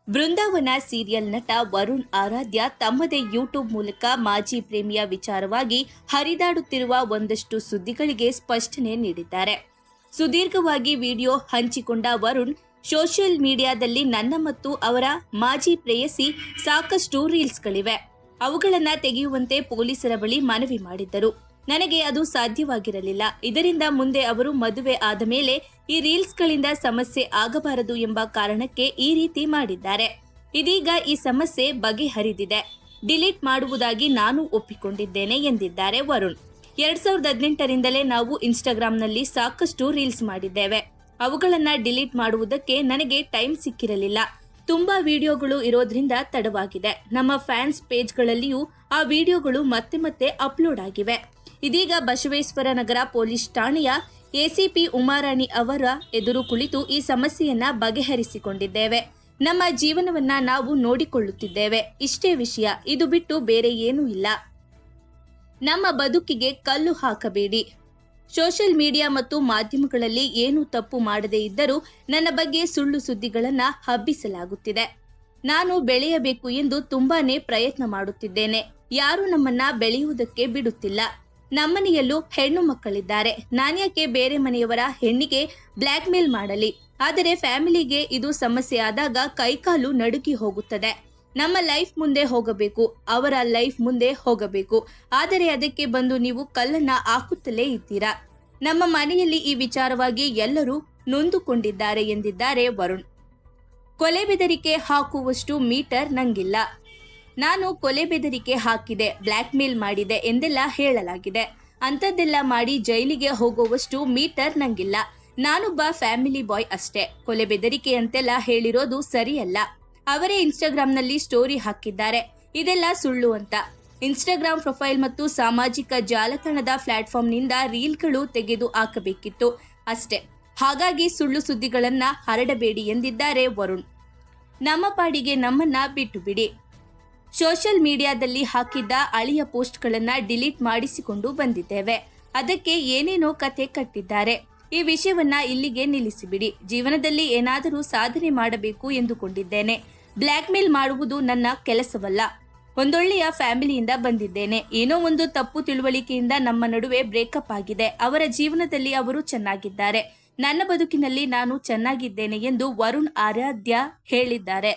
ಬೃಂದಾವನ serial ನಟ ವರುಣ್ ಆರಾಧ್ಯ ತಮ್ಮದೇ YouTube ಮೂಲಕ ಮಾಜಿ ಪ್ರೇಮಿಯ ವಿಚಾರವಾಗಿ ಹರಿದಾಡುತ್ತಿರುವ ಒಂದಷ್ಟು ಸುದ್ದಿಗಳಿಗೆ ಸ್ಪಷ್ಟನೆ ನೀಡಿದ್ದಾರೆ. ಸುದೀರ್ಘವಾಗಿ ವಿಡಿಯೋ ಹಂಚಿಕೊಂಡ ವರುಣ್ ಸೋಷಿಯಲ್ ಮೀಡಿಯಾದಲ್ಲಿ ನನ್ನ ಮತ್ತು ಅವರ ಮಾಜಿ ಪ್ರೇಯಸಿ ಸಾಕಷ್ಟು ರೀಲ್ಸ್ಗಳಿವೆ, ಅವುಗಳನ್ನು ತೆಗೆಯುವಂತೆ ಪೊಲೀಸರ ಬಳಿ ಮನವಿ ಮಾಡಿದ್ದರು. ನನಗೆ ಅದು ಸಾಧ್ಯವಾಗಿರಲಿಲ್ಲ. ಇದರಿಂದ ಮುಂದೆ ಅವರು ಮದುವೆ ಆದ ಮೇಲೆ ಈ ರೀಲ್ಸ್ಗಳಿಂದ ಸಮಸ್ಯೆ ಆಗಬಾರದು ಎಂಬ ಕಾರಣಕ್ಕೆ ಈ ರೀತಿ ಮಾಡಿದ್ದಾರೆ. ಇದೀಗ ಈ ಸಮಸ್ಯೆ ಬಗೆಹರಿದಿದೆ. ಡಿಲೀಟ್ ಮಾಡುವುದಾಗಿ ನಾನು ಒಪ್ಪಿಕೊಂಡಿದ್ದೇನೆ ಎಂದಿದ್ದಾರೆ ವರುಣ್. 2018ರಿಂದಲೇ ನಾವು ಇನ್ಸ್ಟಾಗ್ರಾಂನಲ್ಲಿ ಸಾಕಷ್ಟು ರೀಲ್ಸ್ ಮಾಡಿದ್ದೇವೆ. ಅವುಗಳನ್ನು ಡಿಲೀಟ್ ಮಾಡುವುದಕ್ಕೆ ನನಗೆ ಟೈಮ್ ಸಿಕ್ಕಿರಲಿಲ್ಲ. ತುಂಬಾ ವಿಡಿಯೋಗಳು ಇರೋದ್ರಿಂದ ತಡವಾಗಿದೆ. ನಮ್ಮ ಫ್ಯಾನ್ಸ್ ಪೇಜ್ಗಳಲ್ಲಿಯೂ ಆ ವಿಡಿಯೋಗಳು ಮತ್ತೆ ಅಪ್ಲೋಡ್ ಆಗಿವೆ. ಇದೀಗ ಬಸವೇಶ್ವರ ನಗರ ಪೊಲೀಸ್ ಠಾಣೆಯ ಎಸಿಪಿ ಉಮಾರಾಣಿ ಅವರ ಎದುರು ಕುಳಿತು ಈ ಸಮಸ್ಯೆಯನ್ನ ಬಗೆಹರಿಸಿಕೊಂಡಿದ್ದೇವೆ. ನಮ್ಮ ಜೀವನವನ್ನ ನಾವು ನೋಡಿಕೊಳ್ಳುತ್ತಿದ್ದೇವೆ. ಇಷ್ಟೇ ವಿಷಯ, ಇದು ಬಿಟ್ಟು ಬೇರೆ ಏನೂ ಇಲ್ಲ. ನಮ್ಮ ಬದುಕಿಗೆ ಕಲ್ಲು ಹಾಕಬೇಡಿ. ಸೋಷಿಯಲ್ ಮೀಡಿಯಾ ಮತ್ತು ಮಾಧ್ಯಮಗಳಲ್ಲಿ ಏನು ತಪ್ಪು ಮಾಡದೇ ಇದ್ದರೂ ನನ್ನ ಬಗ್ಗೆ ಸುಳ್ಳು ಸುದ್ದಿಗಳನ್ನ ಹಬ್ಬಿಸಲಾಗುತ್ತಿದೆ. ನಾನು ಬೆಳೆಯಬೇಕು ಎಂದು ತುಂಬಾನೇ ಪ್ರಯತ್ನ ಮಾಡುತ್ತಿದ್ದೇನೆ. ಯಾರು ನಮ್ಮನ್ನ ಬೆಳೆಯುವುದಕ್ಕೆ ಬಿಡುತ್ತಿಲ್ಲ. ನಮ್ಮನೆಯಲ್ಲೂ ಹೆಣ್ಣು ಮಕ್ಕಳಿದ್ದಾರೆ. ನಾನ್ಯಾಕೆ ಬೇರೆ ಮನೆಯವರ ಹೆಣ್ಣಿಗೆ ಬ್ಲ್ಯಾಕ್ ಮೇಲ್ ಮಾಡಲಿ? ಆದರೆ ಫ್ಯಾಮಿಲಿಗೆ ಇದು ಸಮಸ್ಯೆ ಆದಾಗ ಕೈಕಾಲು ನಡುಗಿ ಹೋಗುತ್ತದೆ. ನಮ್ಮ ಲೈಫ್ ಮುಂದೆ ಹೋಗಬೇಕು, ಅವರ ಲೈಫ್ ಮುಂದೆ ಹೋಗಬೇಕು. ಆದರೆ ಅದಕ್ಕೆ ಬಂದು ನೀವು ಕಲ್ಲನ್ನ ಹಾಕುತ್ತಲೇ ಇದ್ದೀರಾ. ನಮ್ಮ ಮನೆಯಲ್ಲಿ ಈ ವಿಚಾರವಾಗಿ ಎಲ್ಲರೂ ನೊಂದುಕೊಂಡಿದ್ದಾರೆ ಎಂದಿದ್ದಾರೆ ವರುಣ್. ಕೊಲೆ ಬೆದರಿಕೆ ಹಾಕುವಷ್ಟು ಮೀಟರ್ ನಂಗಿಲ್ಲ. ನಾನು ಕೊಲೆ ಬೆದರಿಕೆ ಹಾಕಿದೆ, ಬ್ಲ್ಯಾಕ್ ಮೇಲ್ ಮಾಡಿದೆ ಎಂದೆಲ್ಲ ಹೇಳಲಾಗಿದೆ. ಅಂಥದ್ದೆಲ್ಲ ಮಾಡಿ ಜೈಲಿಗೆ ಹೋಗುವಷ್ಟು ಮೀಟರ್ ನಂಗಿಲ್ಲ. ನಾನೊಬ್ಬ ಫ್ಯಾಮಿಲಿ ಬಾಯ್ ಅಷ್ಟೇ. ಕೊಲೆ ಬೆದರಿಕೆ ಅಂತೆಲ್ಲ ಹೇಳಿರೋದು ಸರಿಯಲ್ಲ. ಅವರೇ ಇನ್ಸ್ಟಾಗ್ರಾಂನಲ್ಲಿ ಸ್ಟೋರಿ ಹಾಕಿದ್ದಾರೆ, ಇದೆಲ್ಲ ಸುಳ್ಳು ಅಂತ. ಇನ್ಸ್ಟಾಗ್ರಾಂ ಪ್ರೊಫೈಲ್ ಮತ್ತು ಸಾಮಾಜಿಕ ಜಾಲತಾಣದ ಪ್ಲಾಟ್ಫಾರ್ಮ್ನಿಂದ ರೀಲ್ಗಳು ತೆಗೆದು ಹಾಕಬೇಕಿತ್ತು ಅಷ್ಟೇ. ಹಾಗಾಗಿ ಸುಳ್ಳು ಸುದ್ದಿಗಳನ್ನ ಹರಡಬೇಡಿ ಎಂದಿದ್ದಾರೆ ವರುಣ್. ನಮ್ಮ ಪಾಡಿಗೆ ನಮ್ಮನ್ನ ಬಿಟ್ಟು ಬಿಡಿ. ಸೋಷಿಯಲ್ ಮೀಡಿಯಾದಲ್ಲಿ ಹಾಕಿದ್ದ ಹಳೆಯ ಪೋಸ್ಟ್ಗಳನ್ನು ಡಿಲೀಟ್ ಮಾಡಿಸಿಕೊಂಡು ಬಂದಿದ್ದೇವೆ. ಅದಕ್ಕೆ ಏನೇನೋ ಕತೆ ಕಟ್ಟಿದ್ದಾರೆ. ಈ ವಿಷಯವನ್ನ ಇಲ್ಲಿಗೆ ನಿಲ್ಲಿಸಿಬಿಡಿ. ಜೀವನದಲ್ಲಿ ಏನಾದರೂ ಸಾಧನೆ ಮಾಡಬೇಕು ಎಂದುಕೊಂಡಿದ್ದೇನೆ. ಬ್ಲ್ಯಾಕ್ ಮೇಲ್ ಮಾಡುವುದು ನನ್ನ ಕೆಲಸವಲ್ಲ. ಒಂದೊಳ್ಳೆಯ ಫ್ಯಾಮಿಲಿಯಿಂದ ಬಂದಿದ್ದೇನೆ. ಏನೋ ಒಂದು ತಪ್ಪು ತಿಳುವಳಿಕೆಯಿಂದ ನಮ್ಮ ನಡುವೆ ಬ್ರೇಕಪ್ ಆಗಿದೆ. ಅವರ ಜೀವನದಲ್ಲಿ ಅವರು ಚೆನ್ನಾಗಿದ್ದಾರೆ. ನನ್ನ ಬದುಕಿನಲ್ಲಿ ನಾನು ಚೆನ್ನಾಗಿದ್ದೇನೆ ಎಂದು ವರುಣ್ ಆರಾಧ್ಯ ಹೇಳಿದ್ದಾರೆ.